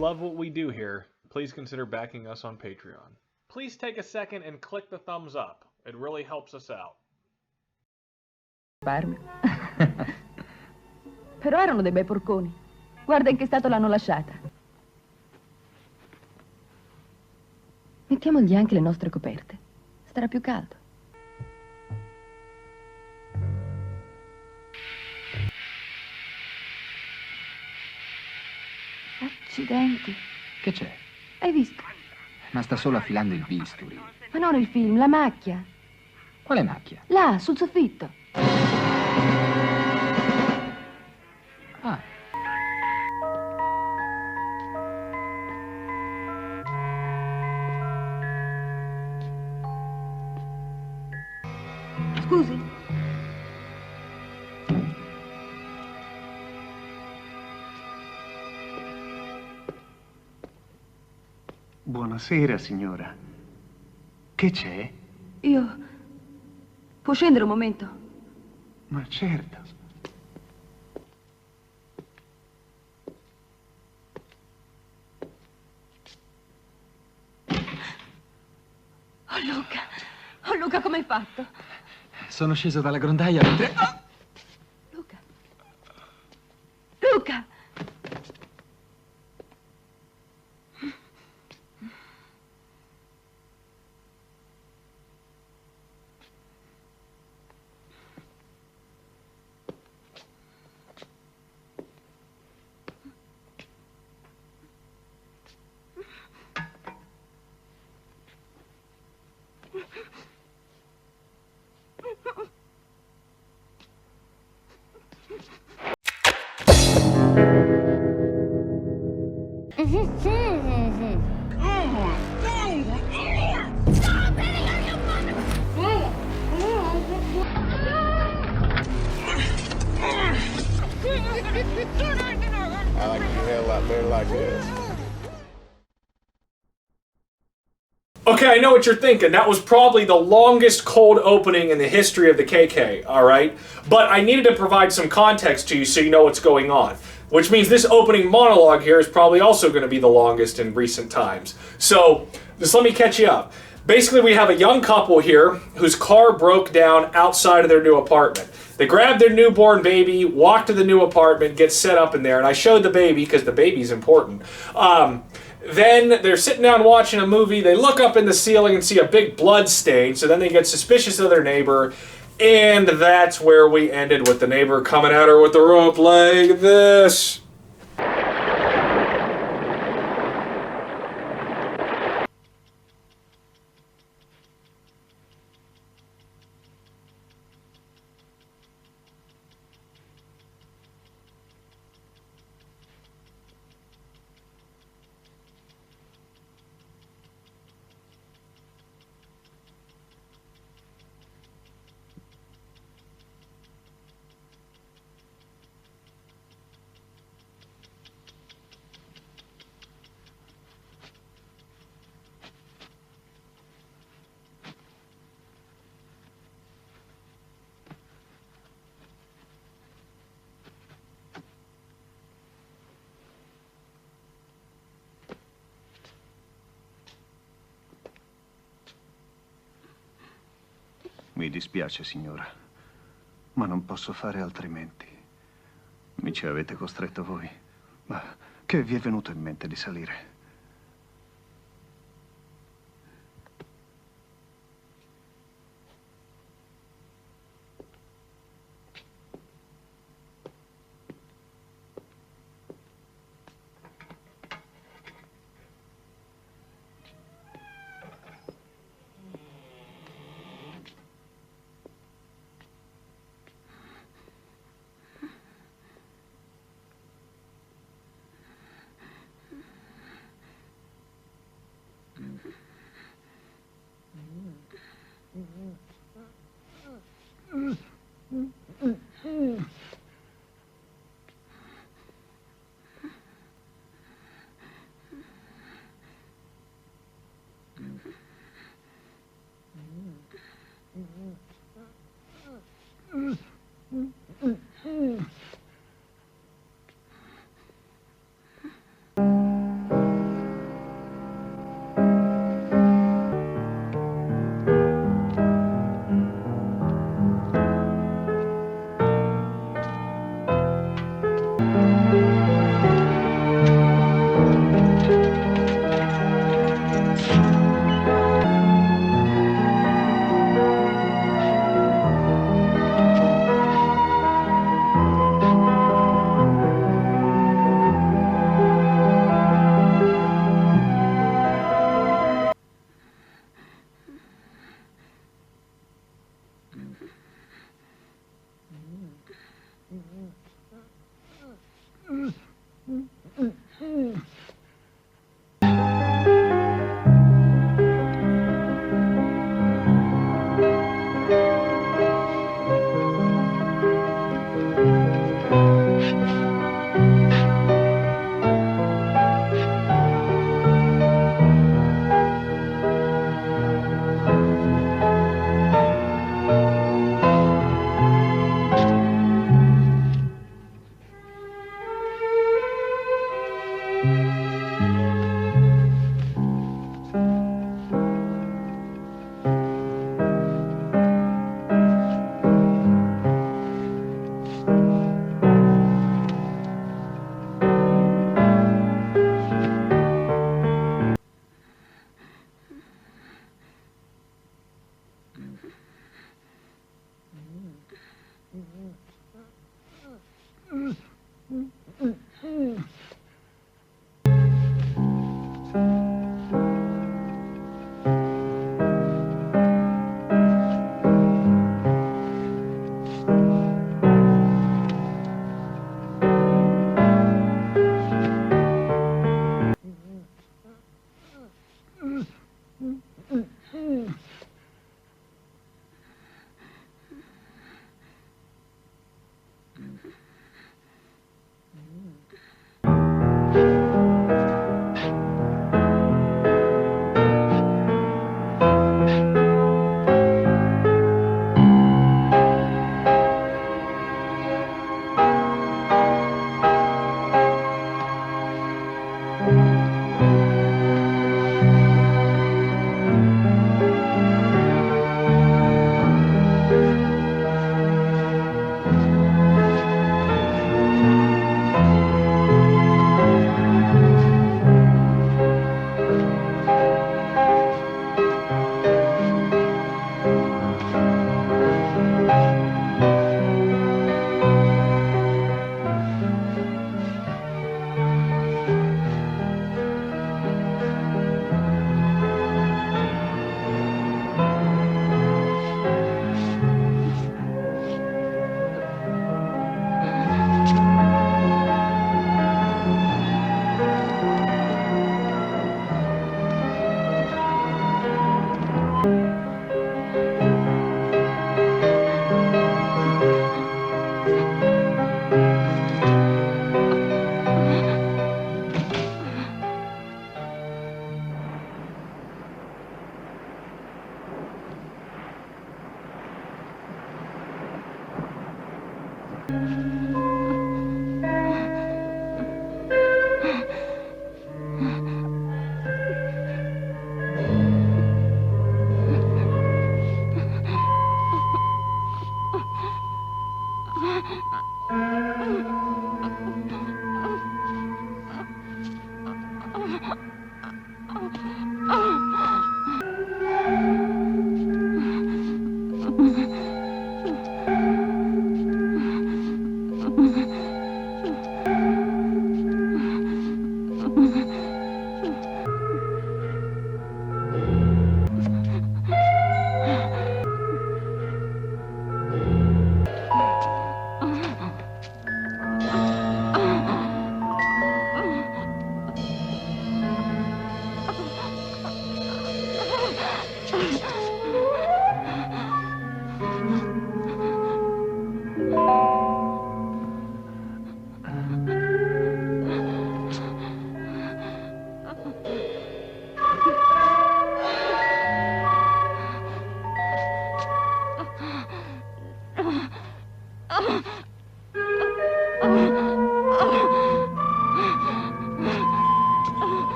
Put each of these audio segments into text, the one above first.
love what we do here, please consider backing us on Patreon. Please take a second and click the thumbs up. It really helps us out. Però erano dei bei porconi. Guarda in che stato l'hanno lasciata. Mettiamogli anche le nostre coperte. Starà più caldo. Accidenti. Che c'è? Hai visto? Ma sta solo affilando il bisturi. Ma non il film, la macchia. Quale macchia? Là, sul soffitto. Ah. Scusi? Buonasera, signora. Che c'è? Io... Può scendere un momento? Ma certo. Oh, Luca! Oh, Luca, come hai fatto? Sono sceso dalla grondaia mentre... Luca! Luca! I like your hair a lot better like this. Okay, I know what you're thinking. That was probably the longest cold opening in the history of the KK, alright? But I needed to provide some context to you so you know what's going on. Which means this opening monologue here is probably also going to be the longest in recent times. So, just let me catch you up. Basically, we have a young couple here whose car broke down outside of their new apartment. They grabbed their newborn baby, walked to the new apartment, get set up in there, and I showed the baby because the baby's important. Then they're sitting down watching a movie, they look up in the ceiling and see a big blood stain, so then they get suspicious of their neighbor, and that's where we ended with the neighbor coming at her with the rope like this. Mi dispiace, signora, ma non posso fare altrimenti. Mi ci avete costretto voi. Ma che vi è venuto in mente di salire?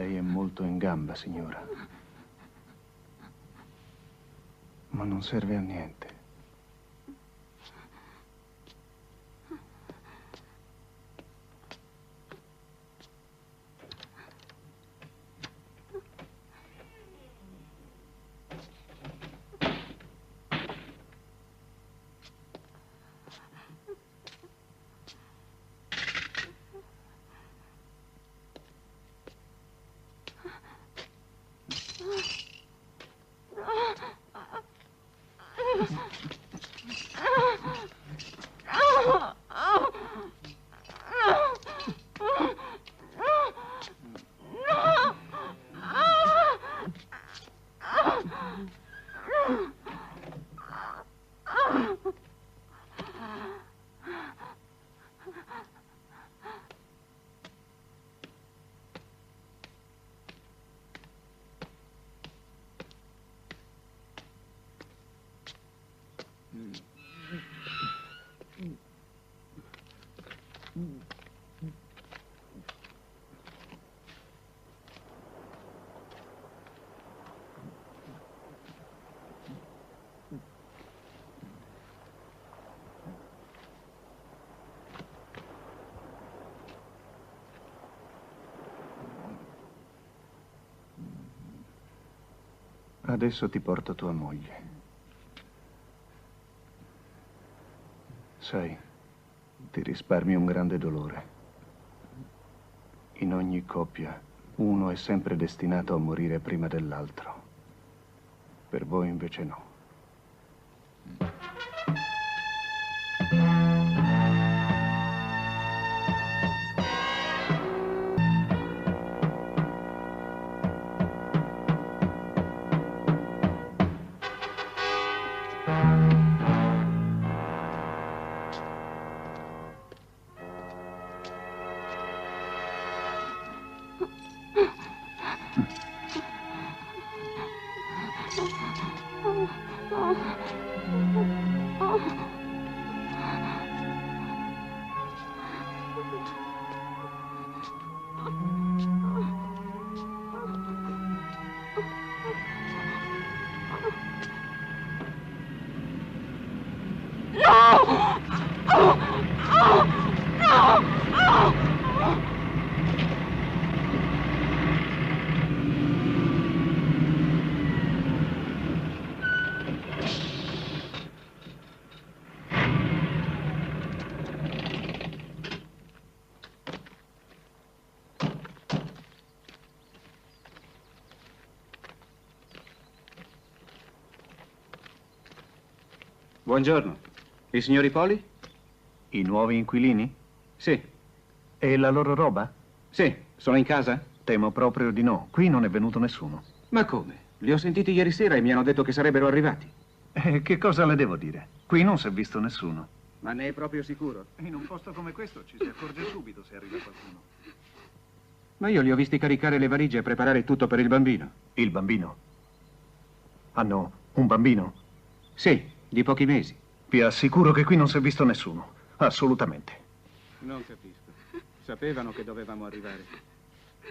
Lei è molto in gamba, signora. Ma non serve a niente. Adesso ti porto tua moglie. Sai, ti risparmi un grande dolore. In ogni coppia, uno è sempre destinato a morire prima dell'altro. Per voi invece no. Buongiorno. I signori Poli? I nuovi inquilini? Sì. E la loro roba? Sì. Sono in casa? Temo proprio di no. Qui non è venuto nessuno. Ma come? Li ho sentiti ieri sera e mi hanno detto che sarebbero arrivati. Che cosa le devo dire? Qui non si è visto nessuno. Ma ne è proprio sicuro? In un posto come questo ci si accorge subito se arriva qualcuno. Ma io li ho visti caricare le valigie e preparare tutto per il bambino. Il bambino? Hanno un bambino? Sì, di pochi mesi. Vi assicuro che qui non si è visto nessuno. Assolutamente. Non capisco. Sapevano che dovevamo arrivare.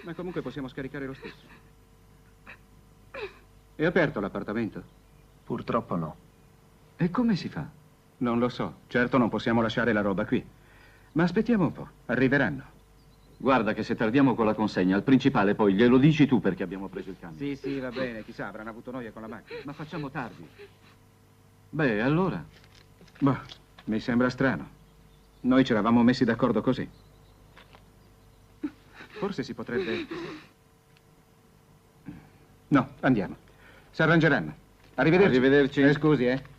Ma comunque possiamo scaricare lo stesso. È aperto l'appartamento? Purtroppo no. E come si fa? Non lo so. Certo non possiamo lasciare la roba qui. Ma aspettiamo un po'. Arriveranno. Guarda che se tardiamo con la consegna, al principale poi glielo dici tu perché abbiamo preso il cambio. Sì, sì, va bene. Chissà, avranno avuto noia con la macchina. Ma facciamo tardi. Beh, allora. Boh, mi sembra strano. Noi ci eravamo messi d'accordo così. Forse si potrebbe... No, andiamo. Si arrangeranno. Arrivederci. Arrivederci. Scusi, eh.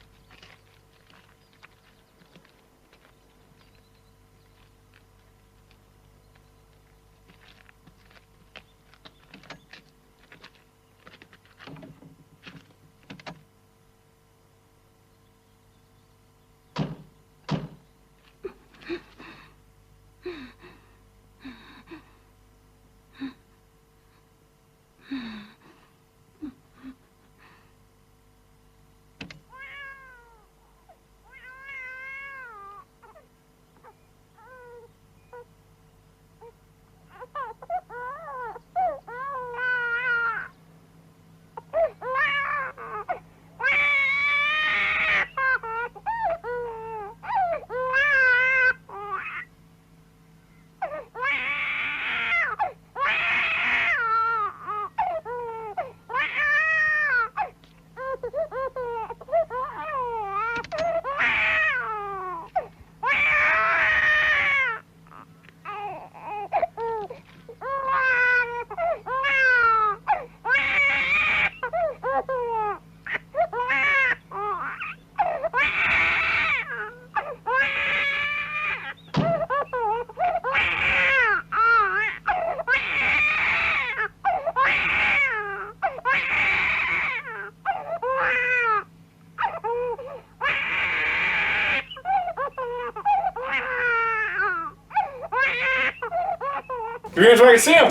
You guys want to see him?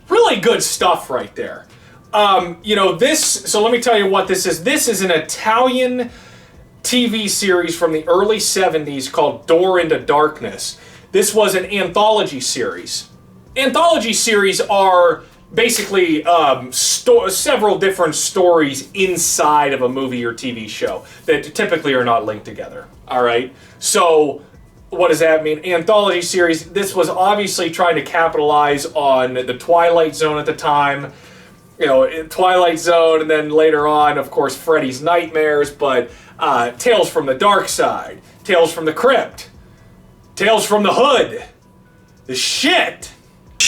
Really good stuff right there. You know, so let me tell you what this is. This is an Italian TV series from the early 70s called Door into Darkness. This was an anthology series. Anthology series are basically several different stories inside of a movie or TV show that typically are not linked together. All right? So what does that mean? Anthology series, this was obviously trying to capitalize on the Twilight Zone at the time. You know, Twilight Zone, and then later on, of course, Freddy's Nightmares, but Tales from the Dark Side, Tales from the Crypt, Tales from the Hood, the shit. The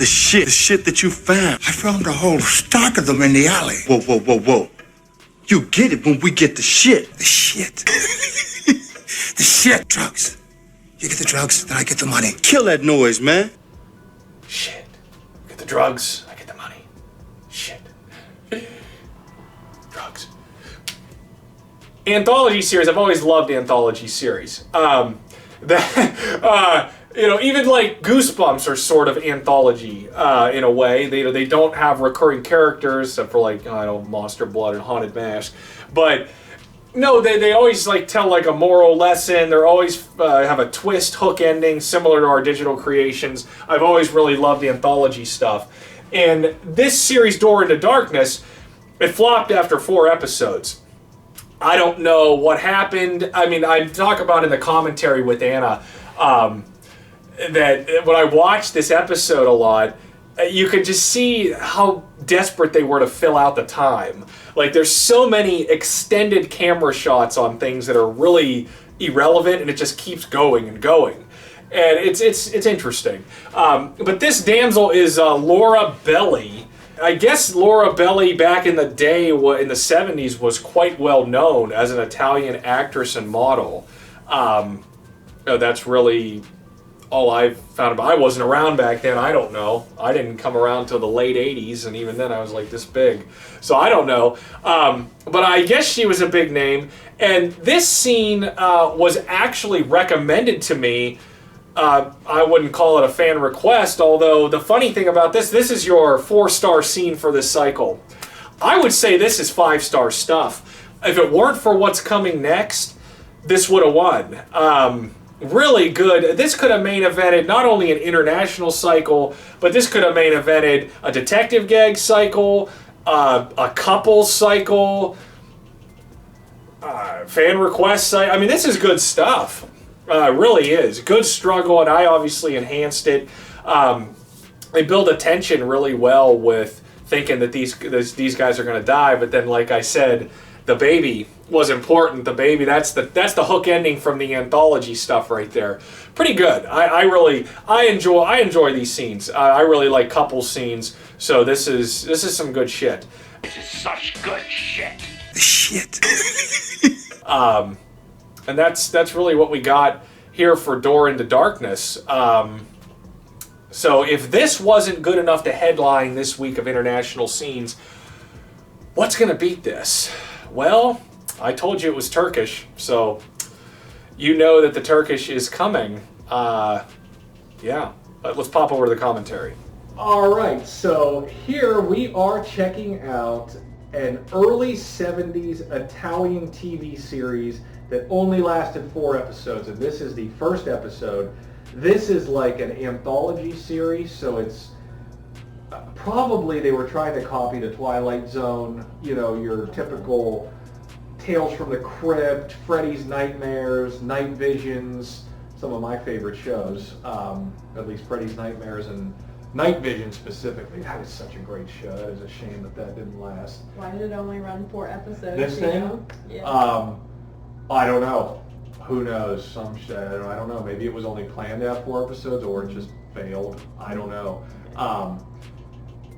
shit that you found. I found a whole stock of them in the alley. Whoa. You get it when we get the shit. The shit. The shit. Drugs. You get the drugs, then I get the money. Kill that noise, man. Shit. Get the drugs, I get the money. Shit. Drugs. Anthology series, I've always loved anthology series. You know, even like Goosebumps are sort of anthology in a way. They don't have recurring characters except for like, I don't know, Monster Blood and Haunted Mask. But no, they always like tell like a moral lesson. They're always have a twist, hook ending, similar to our digital creations. I've always really loved the anthology stuff. And this series, Door into Darkness, it flopped after 4 episodes. I don't know what happened. I mean, I talk about in the commentary with Anna that when I watched this episode a lot, you could just see how desperate they were to fill out the time. Like, there's so many extended camera shots on things that are really irrelevant, and it just keeps going and going. And it's interesting. But this damsel is Laura Belli. I guess Laura Belli back in the day, in the 70s, was quite well known as an Italian actress and model. That's really all I've found about. I wasn't around back then. I don't know. I didn't come around till the late 80s, and even then I was like this big. So I don't know. But I guess she was a big name. And this scene was actually recommended to me. I wouldn't call it a fan request, although the funny thing about this is your 4-star scene for this cycle. I would say this is 5-star stuff. If it weren't for what's coming next, this would have won. Really good. This could have main evented not only an international cycle, but this could have main evented a detective gag cycle, a couple cycle, fan request cycle. I mean, this is good stuff. Really is. Good struggle, and I obviously enhanced it. They build a tension really well with thinking that these guys are going to die, but then, like I said, the baby was important. The baby, that's the hook ending from the anthology stuff right there. Pretty good. I enjoy these scenes. I really like couple scenes. So this is some good shit. This is such good shit. The shit. And that's really what we got here for Door into Darkness. So if this wasn't good enough to headline this week of international scenes, what's going to beat this? Well, I told you it was Turkish, so you know that the Turkish is coming. Yeah, let's pop over to the commentary. All right, so here we are checking out an early 70s Italian TV series that only lasted 4 episodes, and this is the first episode. This is like an anthology series, so it's probably they were trying to copy the Twilight Zone, you know, your typical Tales from the Crypt, Freddy's Nightmares, Night Visions, some of my favorite shows, at least Freddy's Nightmares and Night Vision specifically. That is such a great show. That is a shame that didn't last. Why did it only run 4 episodes? This thing? Yeah. I don't know. Who knows? Some shit. I don't know. Maybe it was only planned to have 4 episodes, or it just failed. I don't know.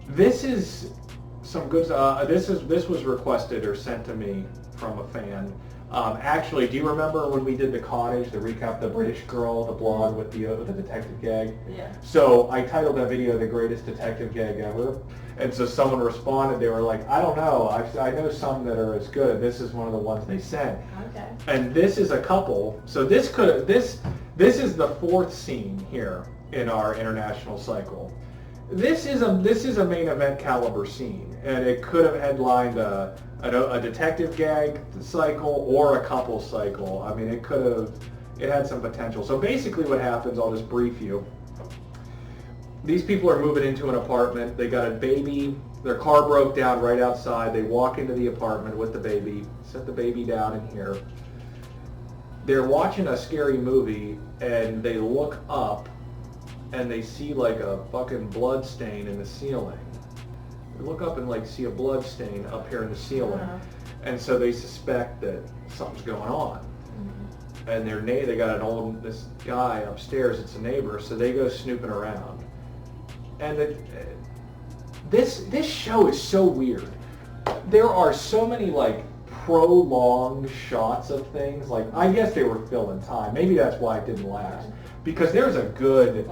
This is some good. This was requested or sent to me from a fan. Actually, do you remember when we did the Cottage, the recap, the British Girl, the blog with the detective gag? Yeah. So I titled that video "The Greatest Detective Gag Ever," and so someone responded. They were like, "I don't know. I know some that are as good. This is one of the ones they sent." Okay. And this is a couple. So this This is the 4th scene here in our international cycle. This is a main event caliber scene, and it could have headlined a detective gag cycle or a couple cycle. I mean, it had some potential. So basically what happens, I'll just brief you. These people are moving into an apartment. They got a baby. Their car broke down right outside. They walk into the apartment with the baby, set the baby down in here. They're watching a scary movie, and they look up, and they see like a fucking blood stain in the ceiling. They look up and like see a blood stain up here in the ceiling, and so they suspect that something's going on. And they got this guy upstairs. It's a neighbor, so they go snooping around. And this show is so weird. There are so many like prolonged shots of things. Like, I guess they were filling time. Maybe that's why it didn't last. Because there's a good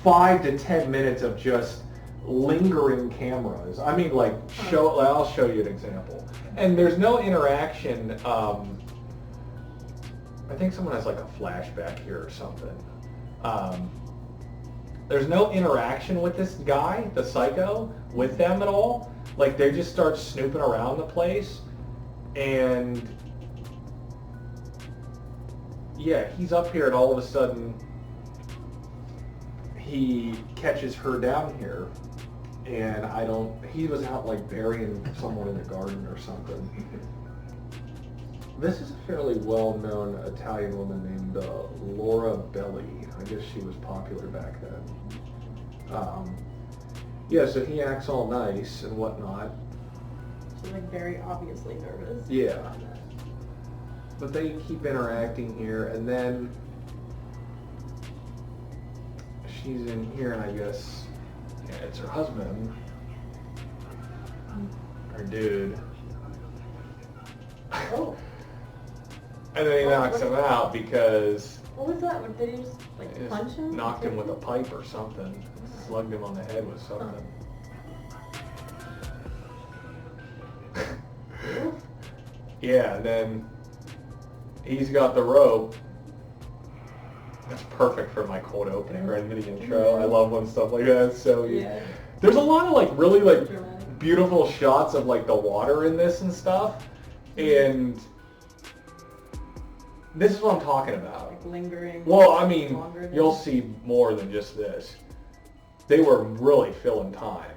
5 to 10 minutes of just lingering cameras. I mean, like, I'll show you an example. And there's no interaction. I think someone has like a flashback here or something. There's no interaction with this guy, the psycho, with them at all. Like, they just start snooping around the place, and yeah, he's up here, and all of a sudden he catches her down here, and he was out like burying someone in the garden or something. This is a fairly well-known Italian woman named Laura Belli. I guess she was popular back then. Yeah, so he acts all nice and whatnot. She's like very obviously nervous. Yeah. But they keep interacting here, and then she's in here, and I guess it's her husband, her dude. Oh. And then he knocks him out because... What was that? Did he just like punch him? Knocked him with a pipe or something. Slugged him on the head with something. Yeah, and then he's got the rope. That's perfect for my cold opening right into the intro. I love when stuff like that. So yeah. There's a lot of like really like dramatic, beautiful shots of like the water in this and stuff. And this is what I'm talking about. Like lingering. Well, I mean, you'll see more than just this. They were really filling time.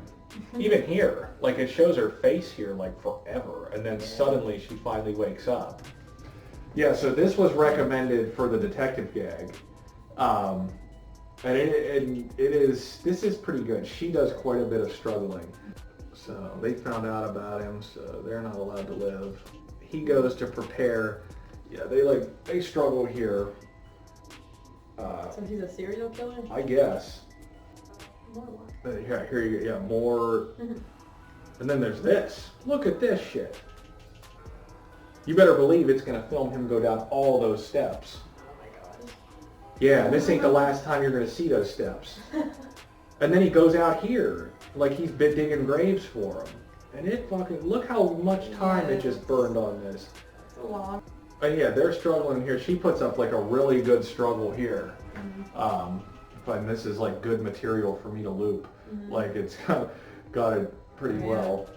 Even here, like it shows her face here like forever, and then suddenly she finally wakes up. Yeah, so this was recommended for the detective gag, and this is pretty good. She does quite a bit of struggling. So they found out about him, so they're not allowed to live. He goes to prepare. Yeah, they struggle here. So he's a serial killer? I guess. More what? Here you go. Yeah, more. And then there's this. Look at this shit. You better believe it's gonna film him go down all those steps. Oh my god. Yeah, this ain't the last time you're gonna see those steps. And then he goes out here, like he's been digging graves for him. And it fucking, look how much time it just burned on this. It's a lot. But yeah, they're struggling here. She puts up like a really good struggle here. And this is like good material for me to loop. Like it's got it pretty well.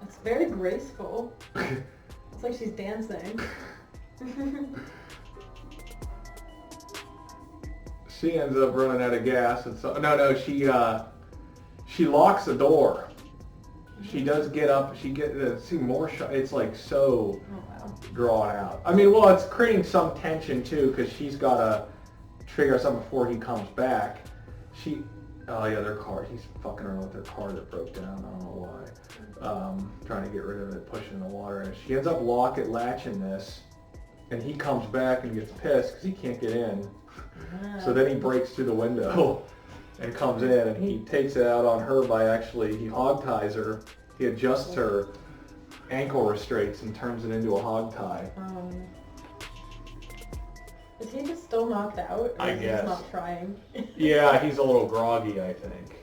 It's very graceful. It's like she's dancing. She ends up running out of gas, and so she locks the door. She does get up. See more shot. It's like so drawn out. I mean, well, it's creating some tension too because she's got to figure out something before he comes back. Oh yeah, their car. He's fucking around with their car that broke down. I don't know why. Trying to get rid of it, pushing in the water. And she ends up latching this, and he comes back and gets pissed because he can't get in. So then he breaks through the window and comes in, and he takes it out on her by he hog ties her. He adjusts her ankle restraints and turns it into a hog tie. Is he just still knocked out? Or I guess. He's not trying. Yeah, he's a little groggy, I think.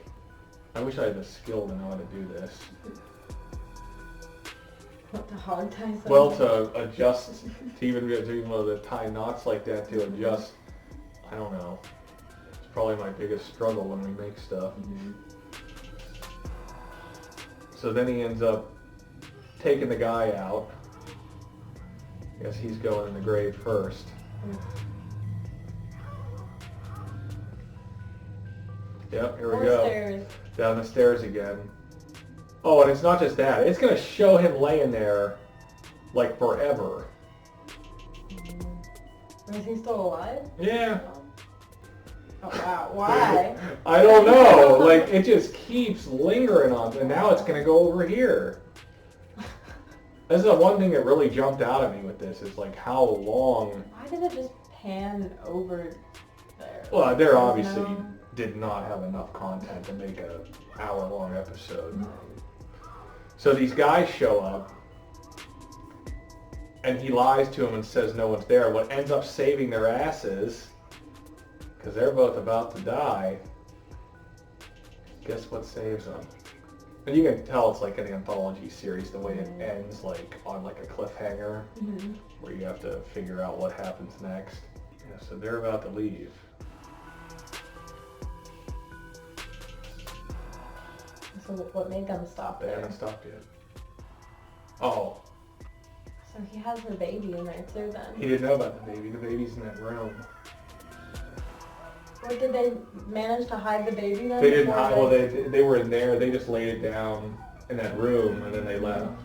I wish I had the skill to know how to do this. What, to hog tie something? Well, to adjust, to even to tie knots like that, to adjust, I don't know. It's probably my biggest struggle when we make stuff. So then he ends up taking the guy out. I guess he's going in the grave first. Yep, here we go. Stairs. Down the stairs again. Oh, and it's not just that. It's going to show him laying there, like, forever. Is he still alive? Yeah. Oh, wow. Why? I don't know. Like, it just keeps lingering on, and now it's going to go over here. That's the one thing that really jumped out at me with this, is, like, how long... Why did it just pan over there? Well, there obviously did not have enough content to make an hour-long episode. So these guys show up, and he lies to him and says no one's there. What ends up saving their asses, because they're both about to die, guess what saves them? And you can tell it's like an anthology series, the way it ends, like on like a cliffhanger, where you have to figure out what happens next. Yeah, so they're about to leave. So what made them stop They there? haven't stopped yet. Oh, So he has her baby in there too then. he didn't know about the baby. The baby's in that room. Or did they manage to hide the baby then? They didn't before hide, well, they were in there. They just laid it down in that room, and then they left.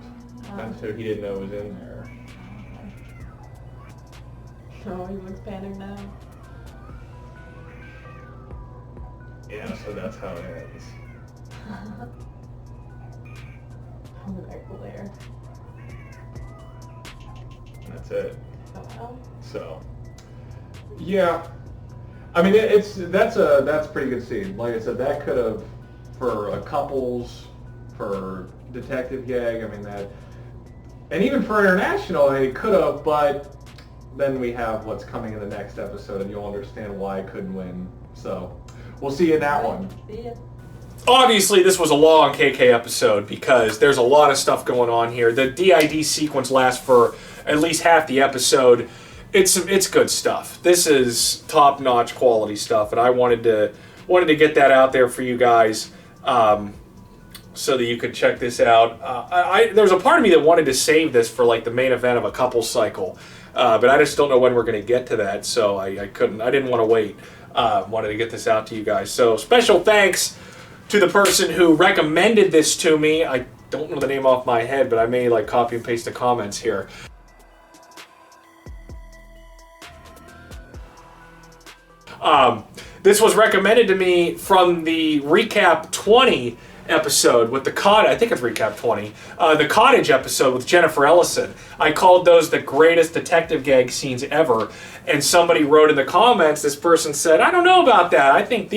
And so he didn't know it was in there. Oh, he looks panicked now. Yeah, so that's how it ends. I'm gonna glare. That's it. Oh well. So, yeah. I mean, that's pretty good scene. Like I said, that could have, for a couples, for detective gag, I mean that, and even for international, it could have, but then we have what's coming in the next episode, and you'll understand why I couldn't win. So, we'll see you in that one. See ya. Obviously, this was a long KK episode because there's a lot of stuff going on here. The DID sequence lasts for at least half the episode. It's good stuff. This is top-notch quality stuff, and I wanted to get that out there for you guys so that you could check this out. There was a part of me that wanted to save this for like the main event of a couples cycle, but I just don't know when we're going to get to that, so I couldn't. I didn't want to wait. Wanted to get this out to you guys. So special thanks to the person who recommended this to me. I don't know the name off my head, but I may like copy and paste the comments here. This was recommended to me from the Recap 20 episode with the cottage. I think it's Recap 20. The cottage episode with Jennifer Ellison. I called those the greatest detective gag scenes ever. And somebody wrote in the comments, this person said, I don't know about that. I think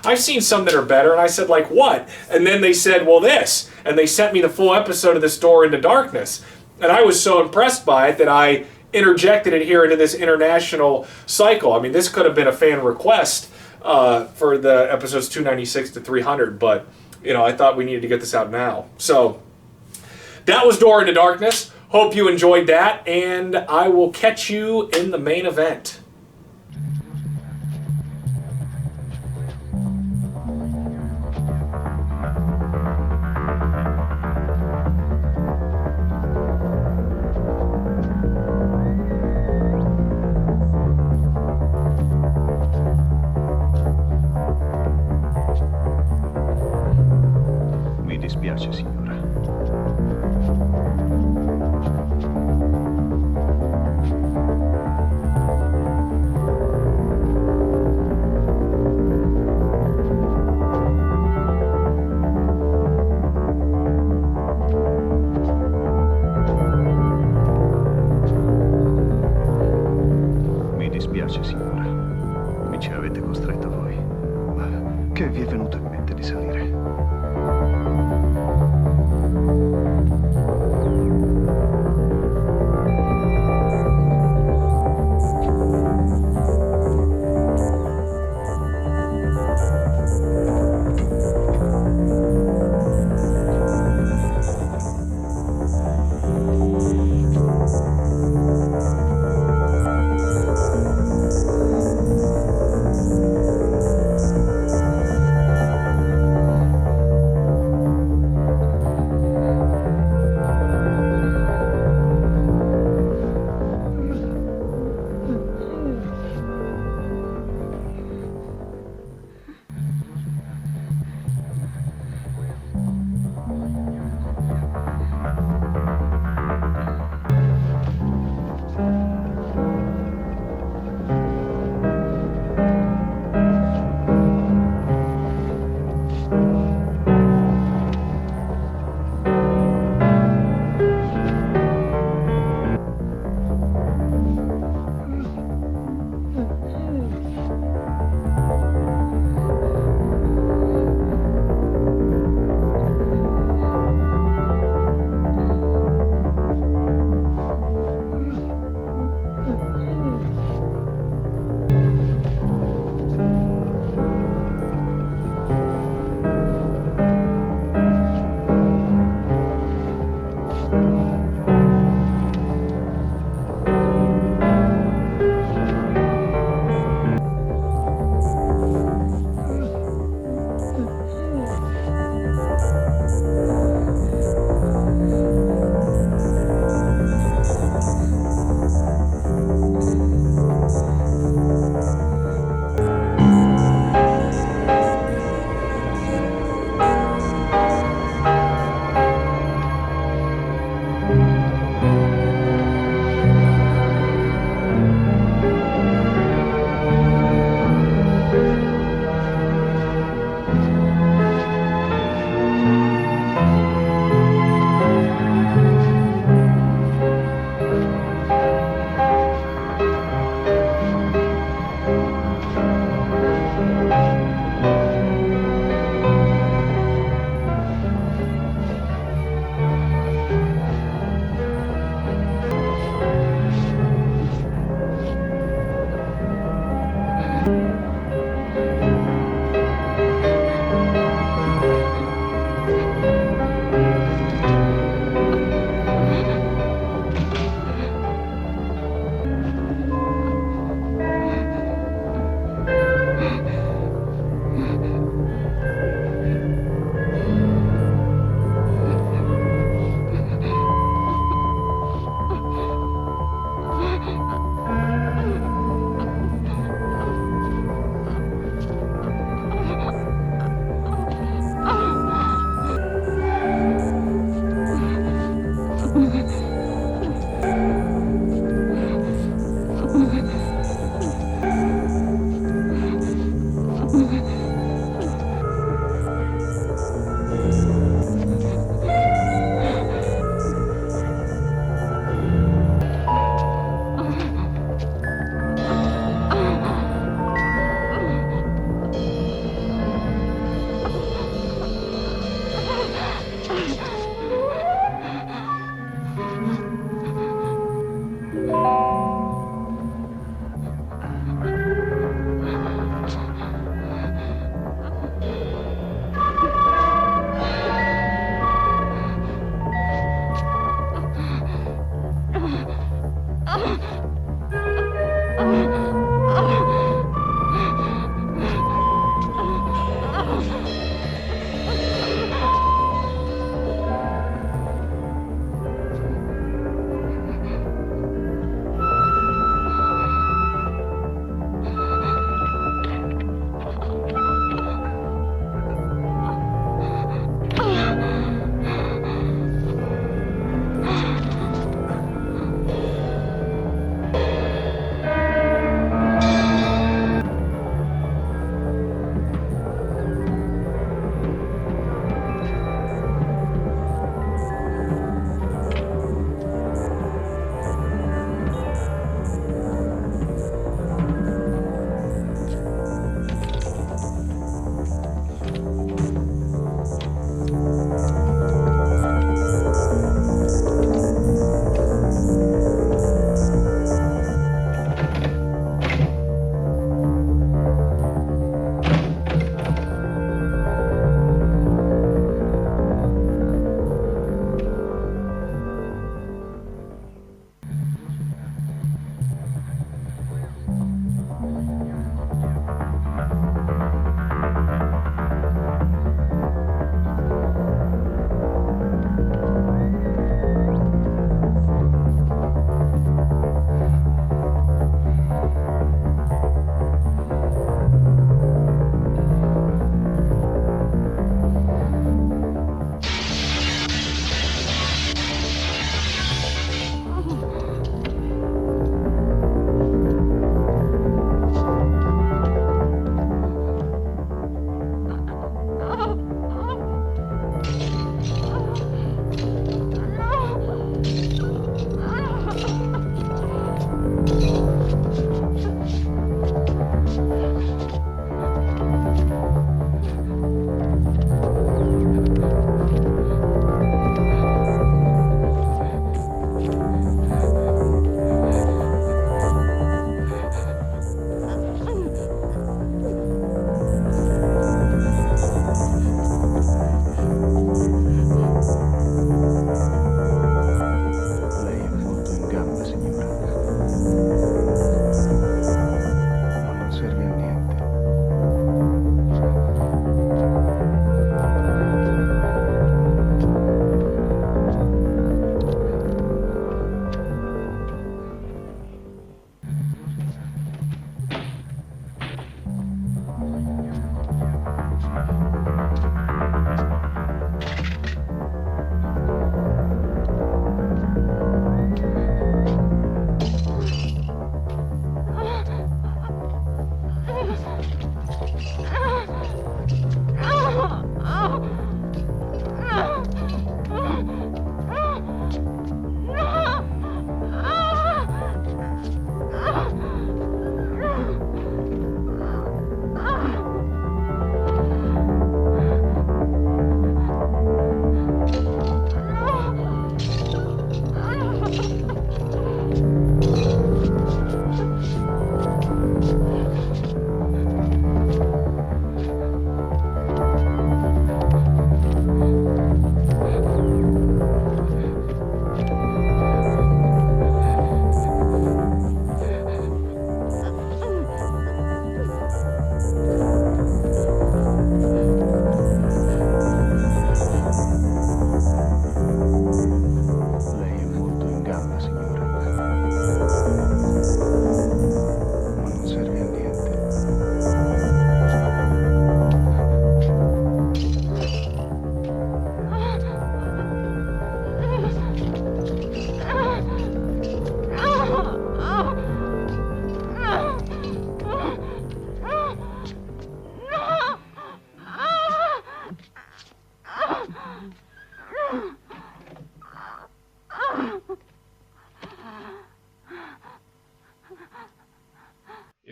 I've seen some that are better. And I said, like what? And then they said, well, this. And they sent me the full episode of This Door into Darkness. And I was so impressed by it that I interjected it here into this international cycle. I mean, this could have been a fan request for the episodes 296 to 300, but I thought we needed to get this out now. So that was Door into Darkness. Hope you enjoyed that, and I will catch you in the main event. Mi dispiace, signora. Mi dispiace, signora. Mi ci avete costretto voi. Ma che vi è venuto in mente di salire?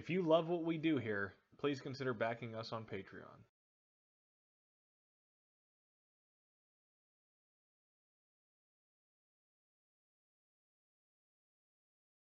If you love what we do here, please consider backing us on Patreon.